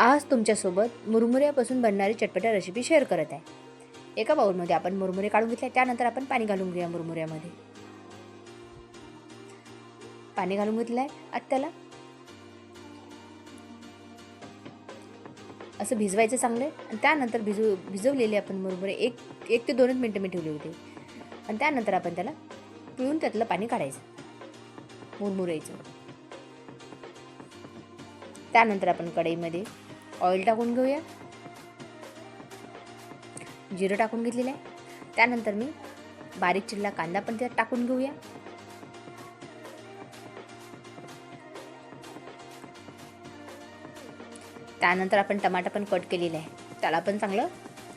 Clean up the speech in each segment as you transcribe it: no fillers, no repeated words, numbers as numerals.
आज तुमच्यासोबत मुरमुऱ्यापासून बनणारी चटपटा रेसिपी शेअर करत आहे. एका बाउलमध्ये आपण मुरमुरे काढून घेतले. त्यानंतर आपण पाणी घालून घेऊया. मुरमुऱ्यामध्ये पाणी घालून घेतलं आहे. आता त्याला असं भिजवायचं चांगलं. आणि त्यानंतर भिजवलेले आपण मुरमुरे एक ते 2 मिनटं मी ठेवले होते. आणि त्यानंतर आपण त्याला पिळून त्यातलं पाणी काढायचं मुरमुऱ्याचं. त्यानंतर आपण कढईमध्ये ऑइल टाकून घेऊया. जिरं टाकून घेतलेलं आहे. त्यानंतर मी बारीक चिरलेला कांदा पण त्यात टाकून घेऊया. त्यानंतर आपण टमाटा पण कट केलेला आहे. त्याला पण चांगलं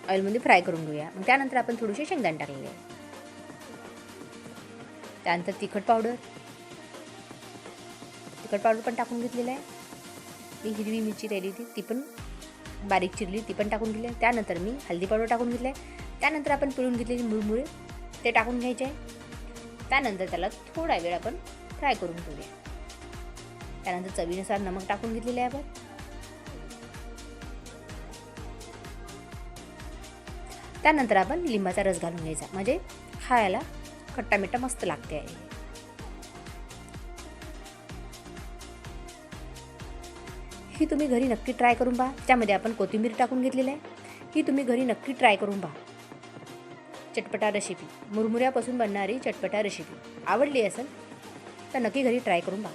ऑइलमध्ये फ्राय करून घेऊया. मग त्यानंतर आपण थोडेसे शेंगदाणे टाकलेले आहे. त्यानंतर तिखट पावडर पण टाकून घेतलेलं आहे. मी हिरवी मिरची राहिली होती ती पण बारीक चिरली ती पण टाकून घेतली आहे. त्यानंतर मी हळदी पावडर टाकून घेतलं आहे. त्यानंतर आपण पिळून घेतलेले मुरमुरे ते टाकून घ्यायचे आहे. त्यानंतर त्याला थोडा वेळ आपण फ्राय करून घेऊया. त्यानंतर चवीनुसार नमक टाकून घेतलेलं आहे आपण. त्यानंतर आपण लिंबाचा रस घालून घ्यायचा, म्हणजे खायला खट्टा मिठा मस्त लागते आहे. ही तुम्ही घरी नक्की ट्राय करून पहा. त्यामध्ये आपण कोथिंबीर टाकून घेतलेली आहे. ही तुम्ही घरी नक्की ट्राय करून पहा. चटपटा रेसिपी, मुरमुऱ्यापासून बनणारी चटपटा रेसिपी आवडली असेल तर नक्की घरी ट्राय करून पहा.